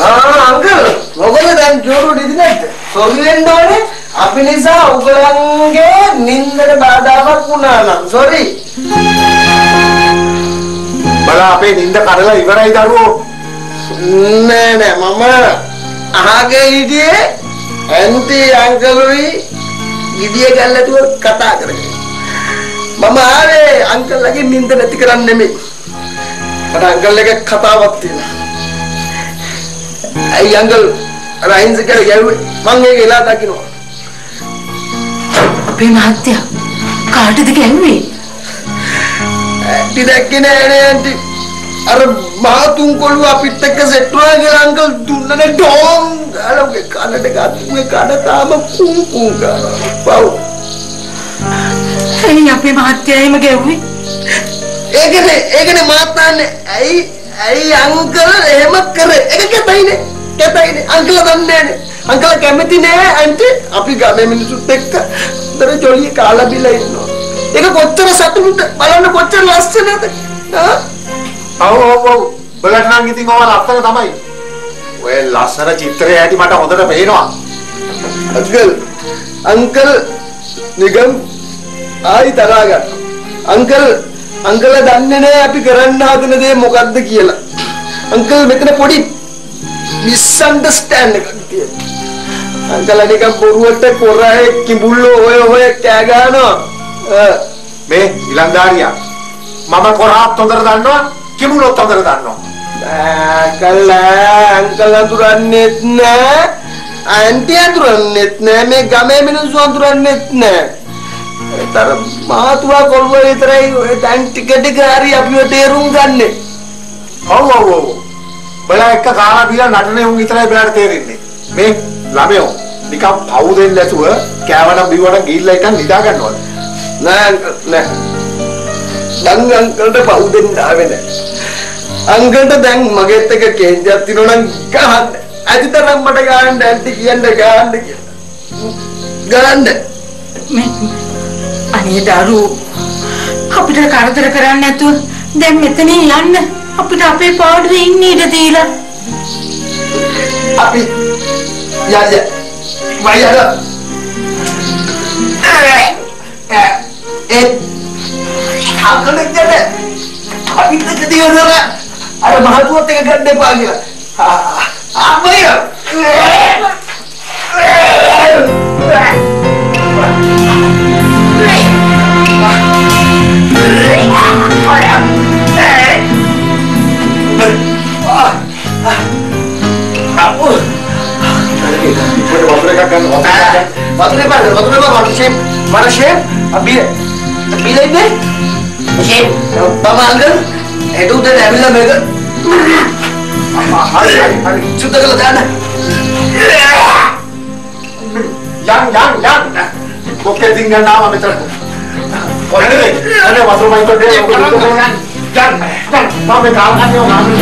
Uncle මොකද දැන් ජෝරු දිදිනත් sorry වෙන්න ඕනේ අපි නිසා උගලන්ගේ නින්දට බාධාවක් වුණා නම් සෝරි බලා අපේ නින්ද කඩලා ඉවරයි දරුවෝ නෑ නෑ මම අහගේ හිටියේ ඇන්ටි අංකලුයි ගිඩිය ගැල්ලටුව කතා කරගෙන මම ආවේ අංකල්ලගේ නින්ද නැති කරන්න නෙමෙයි මට අංකල්ලගේ කතාවක් තියෙනවා අයි අංකල් රයින්ස් එකට ගැව්වේ මං ඒක එලා දකින්නවා අපේ මහත්තයා කාටද ගැව්වේ ඇන්ටි දැක්කේ නෑනේ ඇන්ටි අර මාතුන් කොළු අපිත් එක්ක සෙට් වුණා කියලා අංකල් දුන්නනේ ඩෝන් ගාලුගේ කනට ගත්තුගේ කන තාම කුම් ගානවා ඇයි අපේ මහත්තයා එහෙම ගැව්වේ ඒකනේ මාත්තාන්නේ ඇයි අංකල් එහෙම කරේ ඒක කැතයිනේ අංකල් දන්නේ නෑනේ අංකල් කැමති නෑ ඇන්ටි අපි ගමේ මිනිස්සුත් එක්ක උදේ ජොලිය කාලා බිලා ඉන්නවා ඒක කොච්චර සතුටුද බලන්න කොච්චර ලස්සනද ඔව් බලන්න නම් ඉතින් ඔය ලස්සන තමයි ඔය ලස්සන චිත්‍රය ඇති මට හොඳට පේනවා අංකල් නිගම් ආයි තරහා ගන්න අංකල් දන්නේ නැහැ අපි කරන්න හදන දේ මොකද්ද කියලා අංකල් මෙතන පොඩි මිස්අන්ඩර්ස්ටෑන්ඩ් එකක් තියෙනවා අංකල් නිකන් බොරුවට කොරේ කිඹුල්ලෝ ඔය කෑ ගන්නවා මේ ඉලන්දාරියා මම කොරාත් හොඳට දන්නවා කිඹුලොත් හොඳට දන්නවා අංකල් අඳුරන්නේත් නෑ ආන්ටි අඳුරන්නේත් නෑ මේ ගමේ මිනිස්සු අඳුරන්නේත් නෑ තර මාතුවා කොල්ල විතරයි දැන් ටික ටික හරි අපිව තේරුම් ගන්නෙ ඔව් බලා එක කාලා බීලා නටනේ උන් විතරයි බලාට තේරෙන්නේ මේ ළමයෝ නිකන් පව් දෙන්න නැතුව කෑවනම් බිව්වනම් ගිහිල්ලා ඉතින් නිදා ගන්නවද නෑ දැන් අංකල්ට පව් දෙන්න ආවේ නෑ අංකල්ට දැන් මගෙත් එක කේන්තියක් තියෙනවා නම් ගහන්න අදිතරම් මට ගහන්න ඇන්ටි කියන්න ගහන්න අනේ දරු අපිට කරදර කරන්නේ නැතුව දැන් මෙතනින් යන්න අපිට අපේ පාඩුවේ ඉන්න ඉඩ දීලා අපි යන්න වයද අංකල් එක්කද අපිට දෙවියන්වල අර මහතුවත් එක ගන්න එපා කියලා අම්මයි Porque tinggal nama betul. Ada masuk main kode. Jangan, mama kawan yang ngambil.